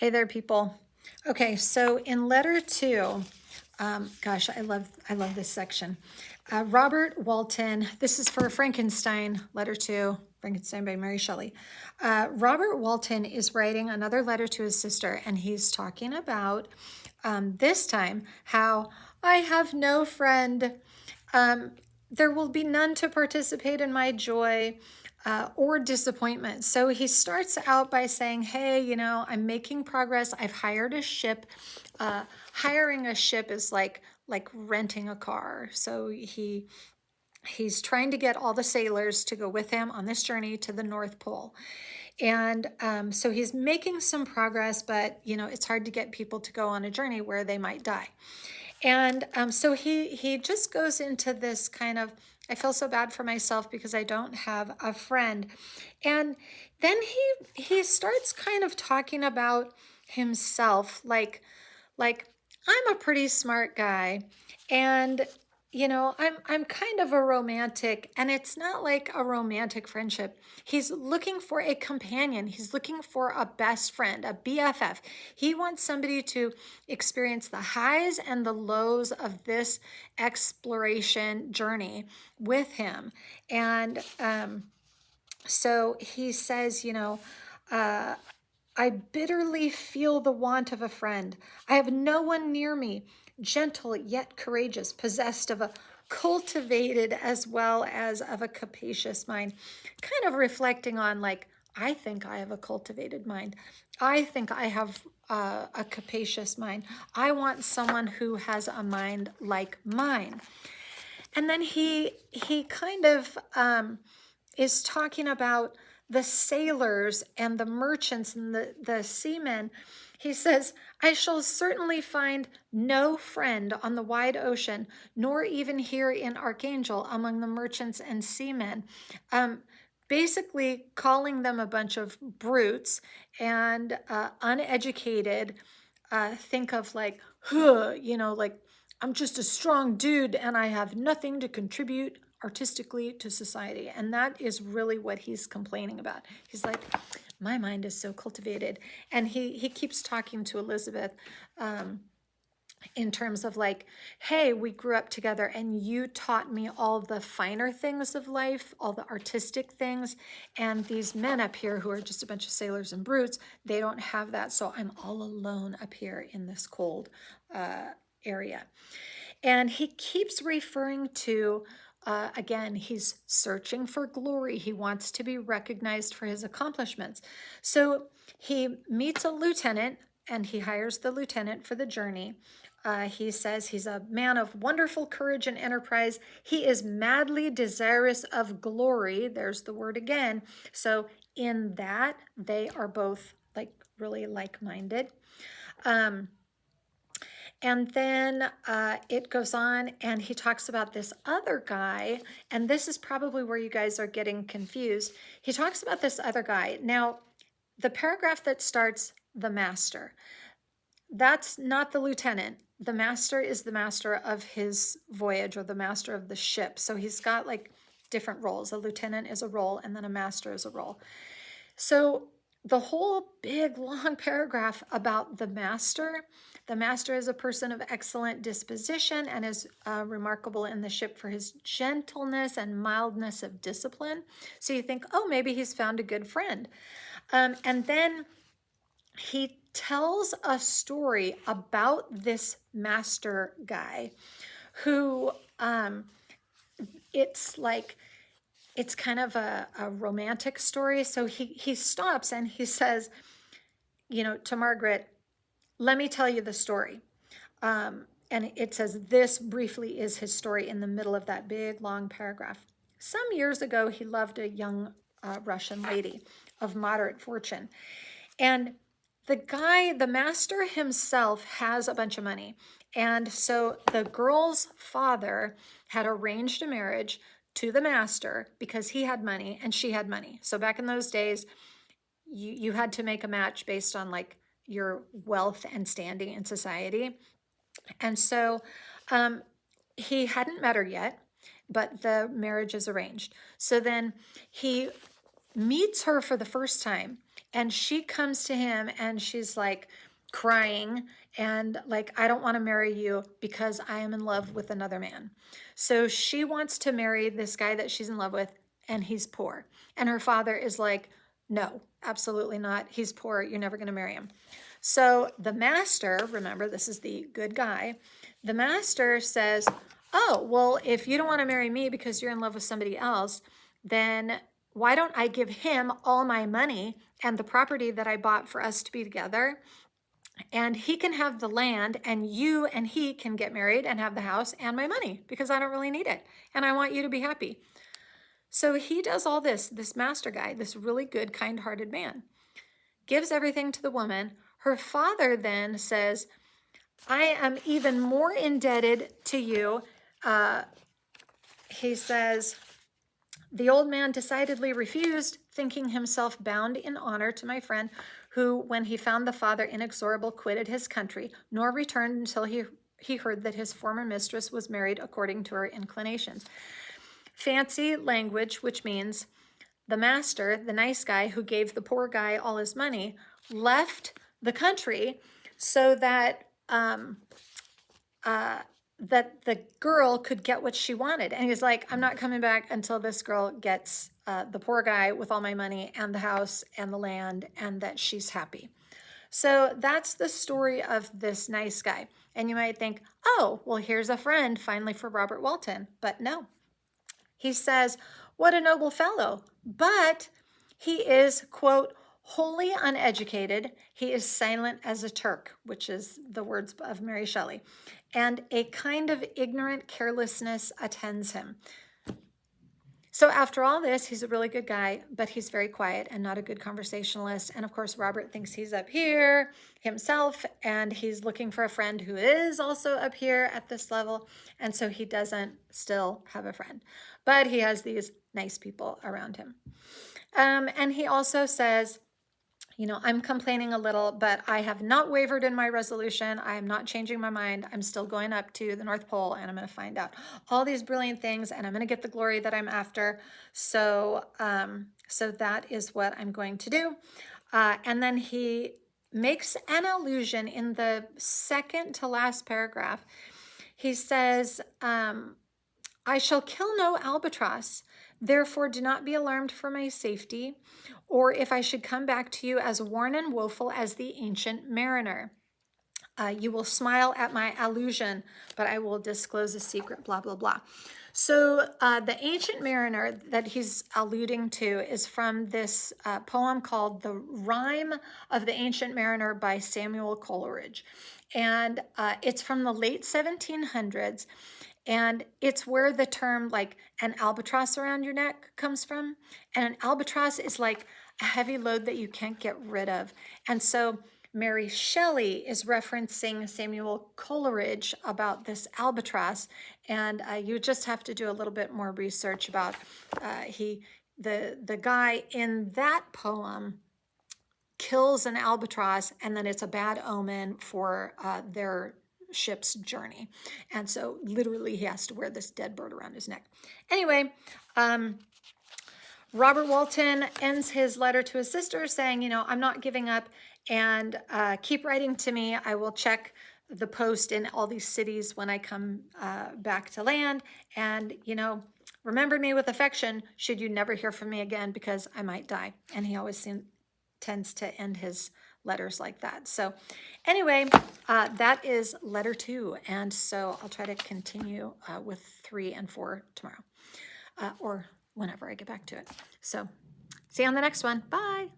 Hey there, people. Okay, so in letter two, gosh, I love this section. Robert Walton, this is for Frankenstein, letter two, Frankenstein by Mary Shelley. Robert Walton is writing another letter to his sister, and he's talking about this time how I have no friend. There will be none to participate in my joy or disappointment. So he starts out by saying, hey, I'm making progress. I've hired a ship. Hiring a ship is like renting a car. So he's trying to get all the sailors to go with him on this journey to the North Pole. And so he's making some progress, but it's hard to get people to go on a journey where they might die. And so he just goes into this kind of, I feel so bad for myself because I don't have a friend. And then he starts kind of talking about himself like I'm a pretty smart guy, and I'm kind of a romantic, and it's not like a romantic friendship. He's looking for a companion. He's looking for a best friend, a BFF. He wants somebody to experience the highs and the lows of this exploration journey with him. And so he says, I bitterly feel the want of a friend. I have no one near me, gentle yet courageous, possessed of a cultivated as well as of a capacious mind. Kind of reflecting on, like, I think I have a cultivated mind. I think I have a capacious mind. I want someone who has a mind like mine. And then he kind of is talking about the sailors and the merchants and the seamen. He says, I shall certainly find no friend on the wide ocean, nor even here in Archangel among the merchants and seamen. Basically calling them a bunch of brutes and uneducated. Think of like, like, I'm just a strong dude and I have nothing to contribute artistically to society. And that is really what he's complaining about. He's like, my mind is so cultivated. And he keeps talking to Elizabeth in terms of like, hey, we grew up together and you taught me all the finer things of life, all the artistic things. And these men up here who are just a bunch of sailors and brutes, they don't have that. So I'm all alone up here in this cold area. And he keeps referring to, again, he's searching for glory. He wants to be recognized for his accomplishments. So he meets a lieutenant and he hires the lieutenant for the journey. He says he's a man of wonderful courage and enterprise. He is madly desirous of glory. There's the word again. So in that, they are both like really like-minded. And then it goes on and he talks about this other guy, and this is probably where you guys are getting confused. He talks about this other guy. Now, the paragraph that starts, the master, that's not the lieutenant. The master is the master of his voyage, or the master of the ship. So he's got like different roles. A lieutenant is a role, and then a master is a role. So the whole big long paragraph about the master is a person of excellent disposition and is remarkable in the ship for his gentleness and mildness of discipline. So you think, oh, maybe he's found a good friend. And then he tells a story about this master guy who it's kind of a romantic story. So he stops and he says, to Margaret, let me tell you the story. And it says, this briefly is his story in the middle of that big, long paragraph. Some years ago, he loved a young Russian lady of moderate fortune. And the master himself has a bunch of money. And so the girl's father had arranged a marriage to the master because he had money and she had money. So back in those days, you had to make a match based on like your wealth and standing in society. And so he hadn't met her yet, but the marriage is arranged. So then he meets her for the first time, And she comes to him and she's like crying and like, I don't want to marry you because I am in love with another man. So she wants to marry this guy that she's in love with, and he's poor. And her father is like, no, absolutely not. He's poor. You're never going to marry him. So the master, remember, this is the good guy. The master says, oh, well, if you don't want to marry me because you're in love with somebody else, then why don't I give him all my money and the property that I bought for us to be together? And he can have the land, and you and he can get married and have the house and my money because I don't really need it. And I want you to be happy. So he does all this master guy, this really good, kind-hearted man, gives everything to the woman. Her father then says, I am even more indebted to you. He says, the old man decidedly refused, thinking himself bound in honor to my friend, who, when he found the father inexorable, quitted his country, nor returned until he heard that his former mistress was married according to her inclinations. Fancy language, which means the master, the nice guy who gave the poor guy all his money, left the country so that that the girl could get what she wanted. And he's like, I'm not coming back until this girl gets the poor guy with all my money and the house and the land, and that she's happy. So that's the story of this nice guy. And you might think, oh, well, here's a friend finally for Robert Walton. But no, he says, what a noble fellow. But he is, quote, wholly uneducated. He is silent as a Turk, which is the words of Mary Shelley. And a kind of ignorant carelessness attends him. So after all this, he's a really good guy, but he's very quiet and not a good conversationalist. And of course, Robert thinks he's up here himself, and he's looking for a friend who is also up here at this level. And so he doesn't still have a friend, but he has these nice people around him. And he also says, you know, I'm complaining a little, but I have not wavered in my resolution. I am not changing my mind. I'm still going up to the North Pole, and I'm going to find out all these brilliant things, and I'm going to get the glory that I'm after. So, so that is what I'm going to do. And then he makes an allusion in the second to last paragraph. He says, I shall kill no albatross. Therefore, do not be alarmed for my safety, or if I should come back to you as worn and woeful as the ancient mariner. You will smile at my allusion, but I will disclose a secret, blah, blah, blah. So the ancient mariner that he's alluding to is from this poem called The Rime of the Ancient Mariner by Samuel Coleridge. And it's from the late 1700s. And it's where the term like an albatross around your neck comes from. And an albatross is like a heavy load that you can't get rid of. And so Mary Shelley is referencing Samuel Coleridge about this albatross. And you just have to do a little bit more research about the guy in that poem kills an albatross, and then it's a bad omen for their ship's journey. And so literally he has to wear this dead bird around his neck. Anyway, Robert Walton ends his letter to his sister saying, you know, I'm not giving up, and keep writing to me. I will check the post in all these cities when I come back to land. And, you know, remember me with affection should you never hear from me again, because I might die. And he always tends to end his letters like that. So anyway, that is letter 2. And so I'll try to continue with 3 and 4 tomorrow, or whenever I get back to it. So see you on the next one. Bye.